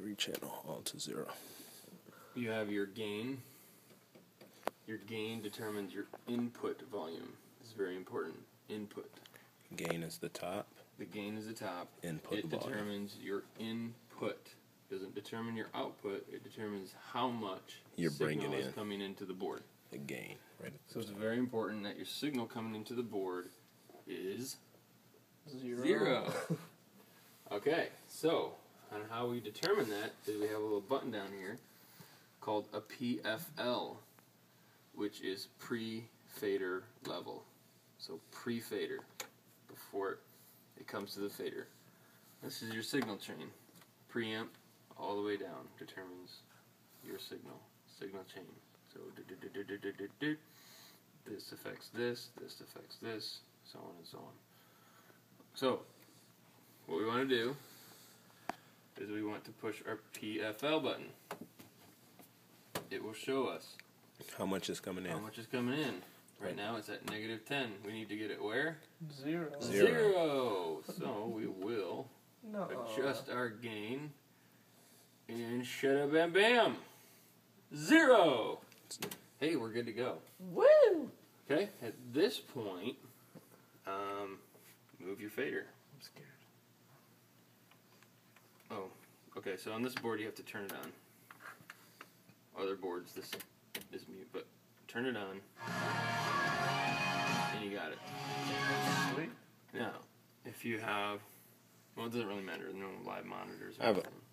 every channel all to 0. You have your gain. Your gain determines your input volume. This is very important. Input. Gain is the top. The gain is the top. Input it volume. determines your input. It doesn't determine your output. It determines how much You're bringing signal is in. coming into the board. The gain, right? So it's very important that your signal coming into the board is 0. Okay, so on how we determine that is we have a little button down here called a PFL, which is pre-fader level. So pre-fader, before it comes to the fader. This is your signal chain. Preamp all the way down determines your signal chain. So this affects this affects this, so on and so on. So what we want to do is we want to push our PFL button. It will show us How much is coming in? how much is coming in. Right now it's at -10. We need to get it where? 0. 0. So we will No. adjust our gain and shada bam bam. 0. Hey, we're good to go. Woo! Okay, at this point, move your fader. I'm scared. Oh, okay, so on this board you have to turn it on. Other boards, this is mute, but turn it on, and you got it. Sweet. Now, if you have, well, it doesn't really matter, no live monitors. I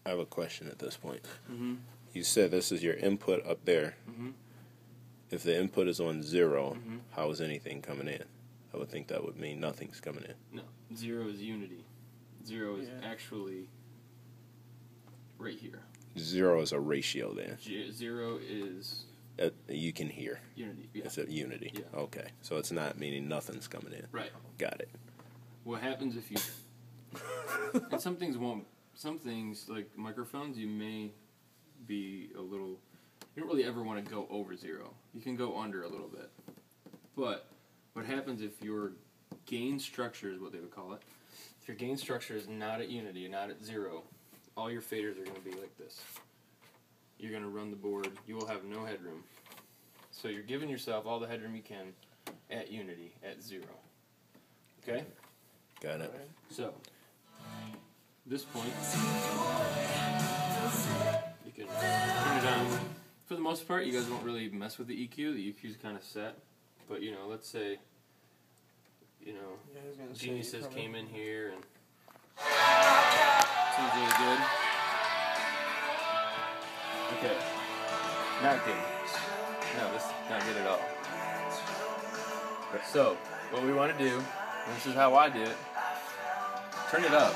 have a question at this point. Mm-hmm. You said this is your input up there. Mm-hmm. If the input is on 0, Mm-hmm. how is anything coming in? I would think that would mean nothing's coming in. No, 0 is unity. 0 is Yeah. actually right here. 0 is a ratio then. 0 is You can hear. unity. Yeah. It's a unity. Yeah. Okay. So it's not meaning nothing's coming in. Right. Got it. What happens if you... and some things won't... Some things, like microphones, you may be a little... You don't really ever want to go over 0. You can go under a little bit. But what happens if your gain structure is what they would call it. If your gain structure is not at unity, not at 0, all your faders are going to be like this. You're going to run the board. You will have no headroom. So you're giving yourself all the headroom you can at unity, at 0. Okay? Got it. So, this point, you can turn it on. For the most part, you guys won't really mess with the EQ. The EQ is kind of set. But, you know, let's say, you know, Yeah, I was gonna say, Geniuses probably- came in here and seems really good. Okay. Not good. No, this is not good at all. So, what we want to do, and this is how I do it, turn it up.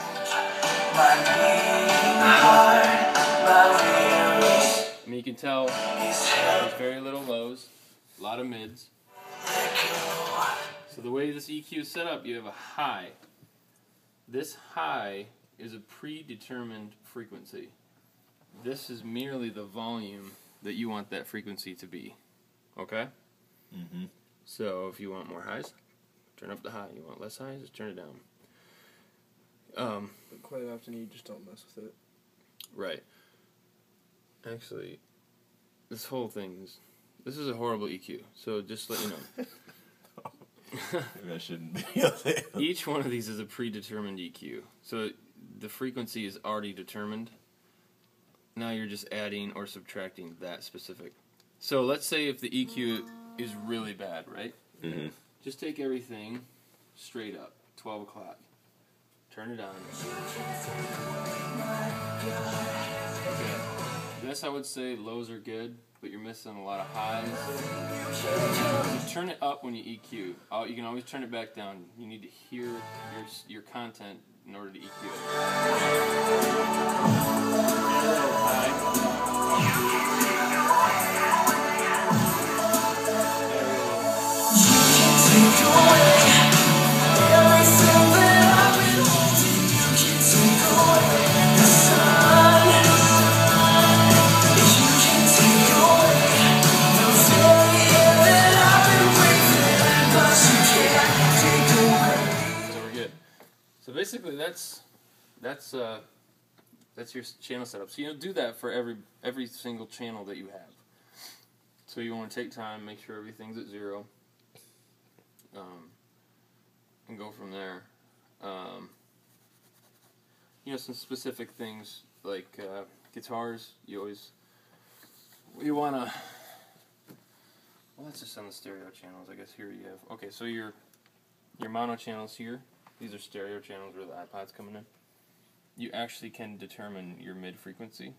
I mean, you can tell there's very little lows, a lot of mids. So the way this EQ is set up, you have a high. This high is a predetermined frequency. This is merely the volume that you want that frequency to be. Okay? Mm-hmm. So if you want more highs, turn up the high. You want less highs, just turn it down. But quite often you just don't mess with it. Right. Actually, this whole thing this is a horrible EQ. So just let you know. Maybe I shouldn't be up there. Each one of these is a predetermined EQ. So the frequency is already determined. Now you're just adding or subtracting that specific. So let's say if the EQ is really bad, right? Mm-hmm. Just take everything straight up, 12 o'clock. Turn it on. Okay. This I would say lows are good, but you're missing a lot of highs. So turn it up when you EQ. You can always turn it back down. You need to hear your content in order to EQ it. So basically, that's That's your channel setup. So you do that for every single channel that you have. So you want to take time, make sure everything's at 0, and go from there. Some specific things like guitars. You wanna. Well, that's just on the stereo channels. I guess here you have. Okay, so your mono channels here. These are stereo channels where the iPod's coming in. You actually can determine your mid frequency.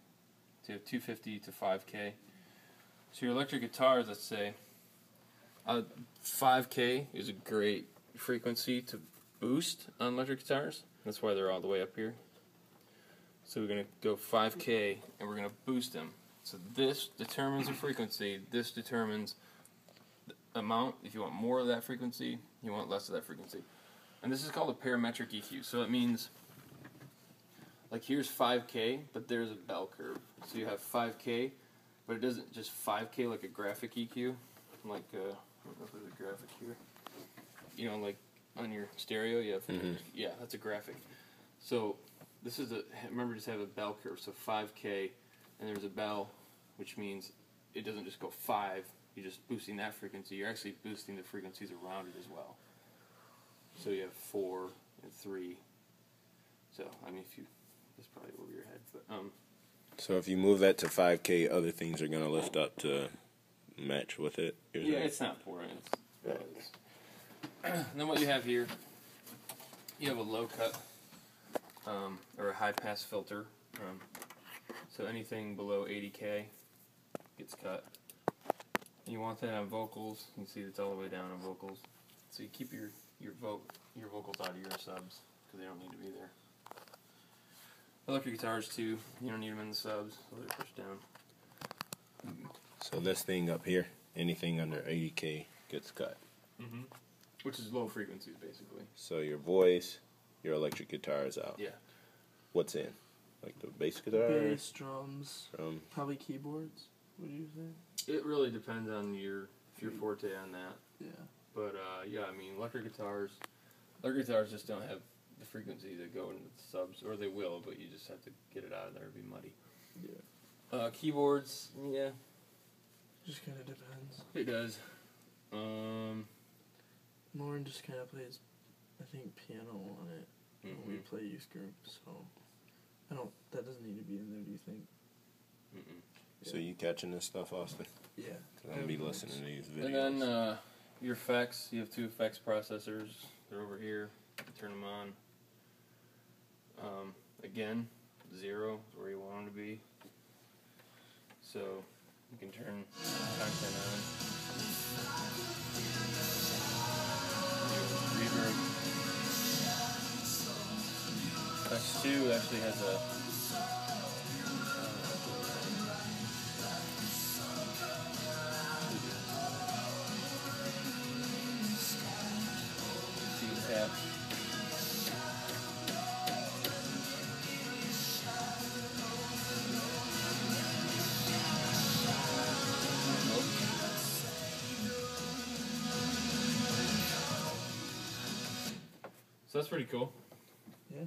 So you have 250 to 5K. So your electric guitars, let's say, 5K is a great frequency to boost on electric guitars. That's why they're all the way up here. So we're going to go 5K and we're going to boost them. So this determines the frequency. This determines the amount. If you want more of that frequency, you want less of that frequency. And this is called a parametric EQ. So it means, like here's 5K, but there's a bell curve. So you have 5K, but it doesn't just 5K like a graphic EQ. Like, I don't know if there's a graphic here. Like on your stereo, you have, yeah, that's a graphic. So this is remember just have a bell curve. So 5K, and there's a bell, which means it doesn't just go 5, you're just boosting that frequency, you're actually boosting the frequencies around it as well. So you have 4 and 3. So, that's probably over your head, but, So if you move that to 5K, other things are going to lift up to match with it? Yeah, it's not important. And then what you have here, you have a low cut, or a high pass filter. So anything below 80K gets cut. You want that on vocals. You can see it's all the way down on vocals. So you keep your vocals out of your subs because they don't need to be there. Electric guitars too. You don't need them in the subs, so they're pushed down. So this thing up here, anything under 80K gets cut. Which is low frequencies basically. So your voice, your electric guitar is out. Yeah. What's in? Like the bass guitar? Bass, drums, Drum. probably keyboards. Would you say? It really depends on your forte on that. Yeah. But electric guitars just don't have the frequency to go into the subs, or they will, but you just have to get it out of there. It'd be muddy. Yeah. Keyboards, yeah, Just kind of depends. it does. Lauren just kind of plays, I think, piano on it when we play youth group, so that doesn't need to be in there, do you think? So you catching this stuff, Austin? Yeah. I'm going to be listening to these videos. And then your effects, you have 2 effects processors. They're over here. You turn them on. Again, 0 is where you want them to be. So you can turn content on. Reverb. Effects 2 actually has a tap. So that's pretty cool. Yeah.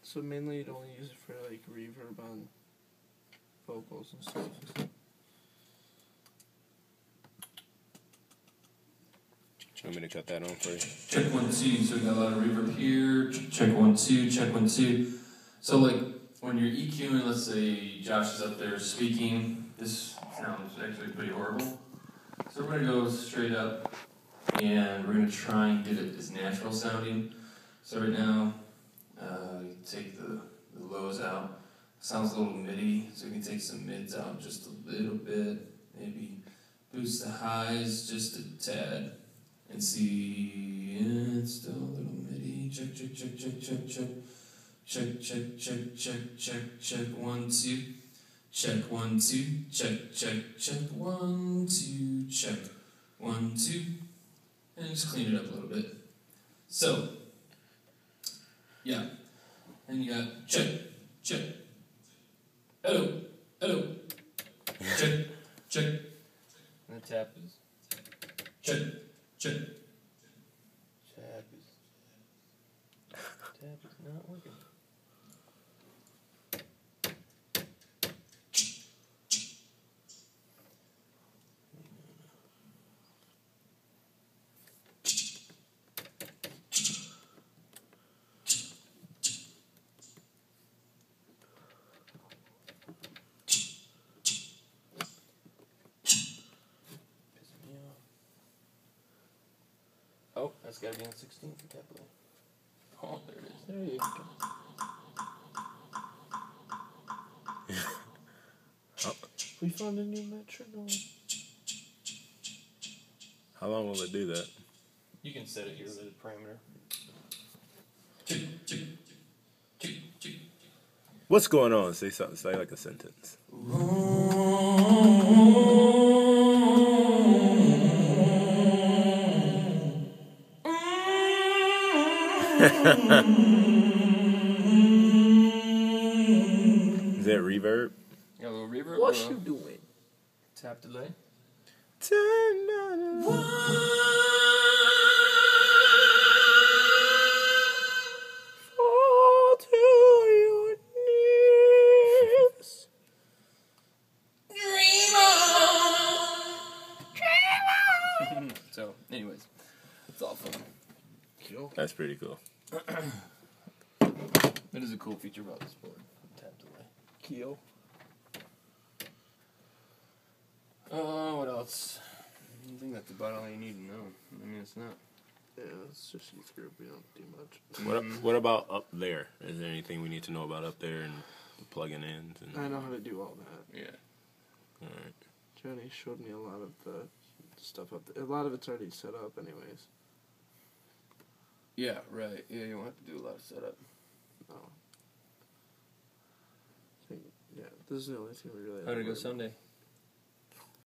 So mainly you'd only use it for like reverb on vocals and stuff. You want me to cut that on for you? Check 1 2. So we got a lot of reverb here. Check 1 2. Check 1 2. So like when you're EQing, let's say Josh is up there speaking, this sounds actually pretty horrible. So we're gonna go straight up, and we're gonna try and get it as natural sounding. So right now, you take the lows out. Sounds a little MIDI, so we can take some mids out just a little bit. Maybe boost the highs just a tad. And see, it's still a little MIDI. Check, check, check, check, check, check. Check, check, check, check, check, check. 1 2. Check 1 2. Check, check, check. 1 2. Check 1 2. And just clean it up a little bit. So, yeah. And you got check, check. Hello, hello. Check, check. And the tap is check, check. Tap is not working. it's gotta be on 16 for tab delay. Oh, there it is. There you go. We found a new metronome. How long will it do that? You can set it here with a parameter. What's going on? Say something. Say like a sentence. Is that reverb? Got a little reverb. What you doing? Tap delay. Turn on. Fall to your knees. So, anyways, it's all fun. Cool. That's pretty cool. That is a cool feature about this board. Tap delay. Keel. What else? I think that's about all you need to know. I mean, it's not. Yeah, it's just youth group. We don't do much. What about up there? Is there anything we need to know about up there and the plugging in? And I know how to do all that. Yeah. all right. Johnny showed me a lot of the stuff up there. A lot of it's already set up, anyways. Yeah, right. Yeah, you won't have to do a lot of setup. No. I think, yeah, this is the only thing we really. How'd it go have to worry Sunday? about.